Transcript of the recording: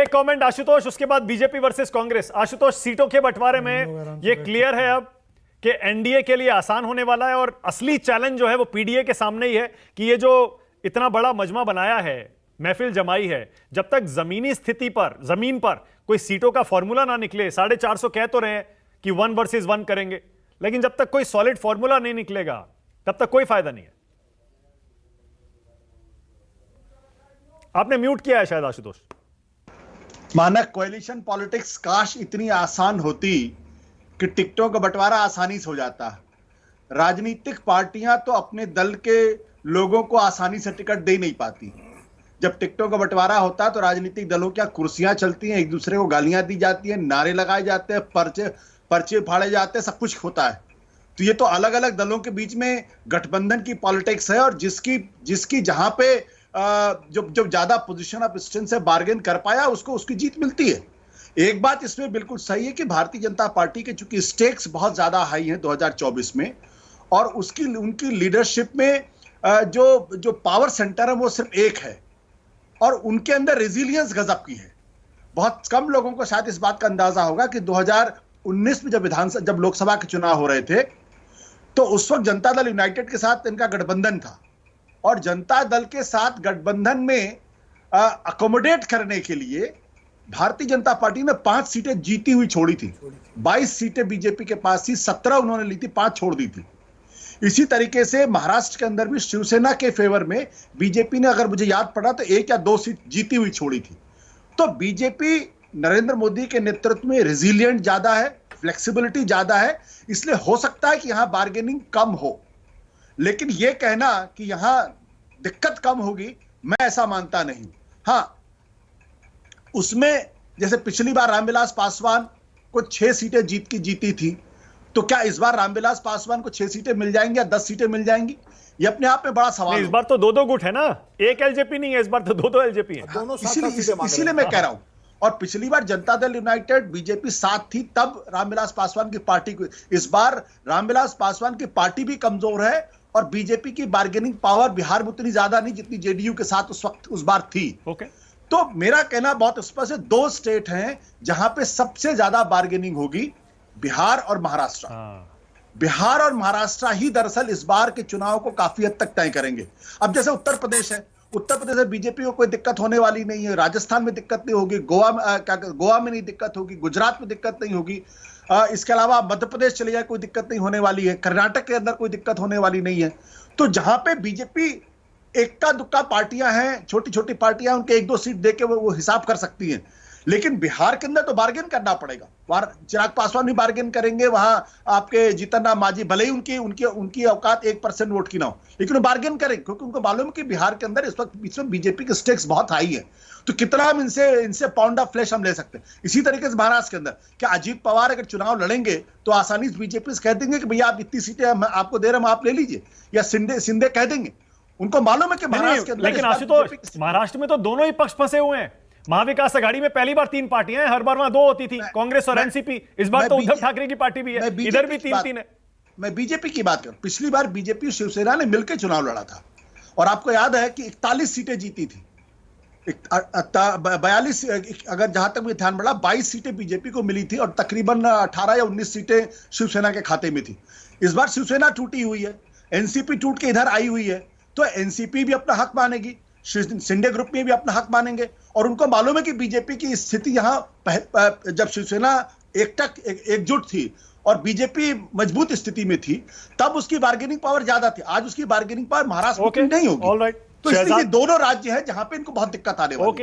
एक कमेंट आशुतोष, उसके बाद बीजेपी वर्सेस कांग्रेस। आशुतोष, सीटों के बंटवारे में ये क्लियर है अब कि एनडीए के लिए आसान होने वाला है और असली चैलेंज जो है वो पीडीए के सामने ही है कि ये जो इतना बड़ा मजमा बनाया है, महफिल जमाई है, जब तक जमीनी स्थिति पर, जमीन पर कोई सीटों का फॉर्मूला ना निकले, 450 कह तो रहे हैं कि 1 वर्सेस 1 करेंगे, लेकिन जब तक कोई सॉलिड फॉर्मूला नहीं निकलेगा तब तक कोई फायदा नहीं है। आपने म्यूट किया है शायद आशुतोष। मानक कोएलिशन पॉलिटिक्स काश इतनी आसान होती कि टिकटों का बंटवारा आसानी से हो जाता। राजनीतिक पार्टियां तो अपने दल के लोगों को आसानी से टिकट दे नहीं पाती। जब टिकटों का बंटवारा होता है तो राजनीतिक दलों की कुर्सियां चलती हैं, एक दूसरे को गालियां दी जाती हैं, नारे लगाए जाते हैं, पर्चे फाड़े जाते हैं, सब कुछ होता है। तो ये तो अलग अलग दलों के बीच में गठबंधन की पॉलिटिक्स है, और जिसकी जहां पे जो ज्यादा पोजीशन ऑफ स्ट्रेंथ से बार्गेन कर पाया उसको उसकी जीत मिलती है। एक बात इसमें बिल्कुल सही है कि भारतीय जनता पार्टी के चूंकि स्टेक्स बहुत ज्यादा हाई हैं 2024 में, और उनकी लीडरशिप में जो पावर सेंटर है वो सिर्फ एक है, और उनके अंदर रेजिलियंस गजब की है। बहुत कम लोगों को शायद इस बात का अंदाजा होगा कि 2019 में जब लोकसभा के चुनाव हो रहे थे तो उस वक्त जनता दल यूनाइटेड के साथ इनका गठबंधन था, और जनता दल के साथ गठबंधन में अकोमोडेट करने के लिए भारतीय जनता पार्टी ने 5 सीटें जीती हुई छोड़ी थी। 22 सीटें बीजेपी के पास थी, 17 उन्होंने ली थी, 5 छोड़ दी थी। इसी तरीके से महाराष्ट्र के अंदर भी शिवसेना के फेवर में बीजेपी ने, अगर मुझे याद पड़ा तो 1 या 2 सीट जीती हुई छोड़ी थी। तो बीजेपी नरेंद्र मोदी के नेतृत्व में रेजिलिएंट ज्यादा है, फ्लेक्सिबिलिटी ज्यादा है, इसलिए हो सकता है कि यहां बार्गेनिंग कम हो। लेकिन यह कहना कि यहां दिक्कत कम होगी, मैं ऐसा मानता नहीं। हां, उसमें जैसे पिछली बार रामविलास पासवान को 6 सीटें जीती थी, तो क्या इस बार रामविलास पासवान को 6 सीटें मिल जाएंगी या 10 सीटें मिल जाएंगी? ये अपने आप में बड़ा सवाल है। इस बार तो 2-2 गुट है ना, एक एलजेपी नहीं है, इस बार तो 2-2 एलजेपी है। इसीलिए मैं कह रहा हूं। और पिछली बार जनता दल यूनाइटेड बीजेपी साथ थी, तब रामविलास पासवान की पार्टी को, इस बार रामविलास पासवान की पार्टी भी कमजोर है, और बीजेपी की बार्गेनिंग पावर बिहार में उतनी ज्यादा नहीं जितनी जेडीयू के साथ उस बार थी। तो मेरा कहना बहुत स्पष्ट है, 2 स्टेट हैं जहां पे सबसे ज्यादा बार्गेनिंग होगी, बिहार और महाराष्ट्र। बिहार और महाराष्ट्र ही दरअसल इस बार के चुनाव को काफी हद तक तय करेंगे। अब जैसे उत्तर प्रदेश है, उत्तर प्रदेश में बीजेपी को कोई दिक्कत होने वाली नहीं है, राजस्थान में दिक्कत नहीं होगी, गोवा में नहीं दिक्कत होगी, गुजरात में दिक्कत नहीं होगी, इसके अलावा मध्य प्रदेश चले जाए कोई दिक्कत नहीं होने वाली है, कर्नाटक के अंदर कोई दिक्कत होने वाली नहीं है। तो जहां पे बीजेपी एक्का दुक्का पार्टियां हैं, छोटी छोटी पार्टियां, उनके 1-2 सीट देके वो हिसाब कर सकती हैं। लेकिन बिहार के अंदर तो बार्गेन करना पड़ेगा। वहां चिराग पासवान भी बार्गेन करेंगे, वहां आपके जीतन राम मांझी भले ही उनकी औकात 1% वोट की ना हो, लेकिन वो बार्गेन करेंगे, क्योंकि उनको मालूम है कि बिहार के अंदर इस वक्त इसमें बीजेपी के स्टेक्स बहुत हाई है। तो कितना हम इनसे पाउंड ऑफ फ्लेश हम ले सकते हैं। इसी तरीके से महाराष्ट्र के अंदर क्या अजीत पवार अगर चुनाव लड़ेंगे तो आसानी से बीजेपी से कह देंगे कि भैया आप इतनी सीटें आपको दे रहे हैं, आप ले लीजिए, या सिंधे कह देंगे। उनको मालूम है कि महाराष्ट्र के अंदर, लेकिन आशुतोष, महाराष्ट्र में तो दोनों ही पक्ष फंसे हुए हैं। महाविकास आघाड़ी में पहली बार 3 पार्टियां हैं, हर बार वहां 2 होती थी, कांग्रेस और एनसीपी। इस बार तो उद्धव ठाकरे की पार्टी भी है, इधर भी 3-3 है। मैं बीजेपी की बात करूं, पिछली बार बीजेपी और शिवसेना ने मिलकर चुनाव लड़ा था, और आपको याद है कि 41 सीटें जीती थी, 42, अगर जहां तक मुझे ध्यान पड़ा 22 सीटें बीजेपी को मिली थी, और तकरीबन 18 या 19 सीटें शिवसेना के खाते में थी। इस बार शिवसेना टूटी हुई है, एनसीपी टूट के इधर आई हुई है, तो एनसीपी भी अपना हक मानेगी, शिंदे ग्रुप में भी अपना हक मानेंगे, और उनको मालूम है कि बीजेपी की स्थिति यहां जब शिवसेना एकजुट थी और बीजेपी मजबूत स्थिति में थी, तब उसकी बार्गेनिंग पावर ज्यादा थी। आज उसकी बार्गेनिंग पावर महाराष्ट्र में नहीं होगी। तो इसलिए दोनों राज्य हैं जहां पे इनको बहुत दिक्कत आने वाली है।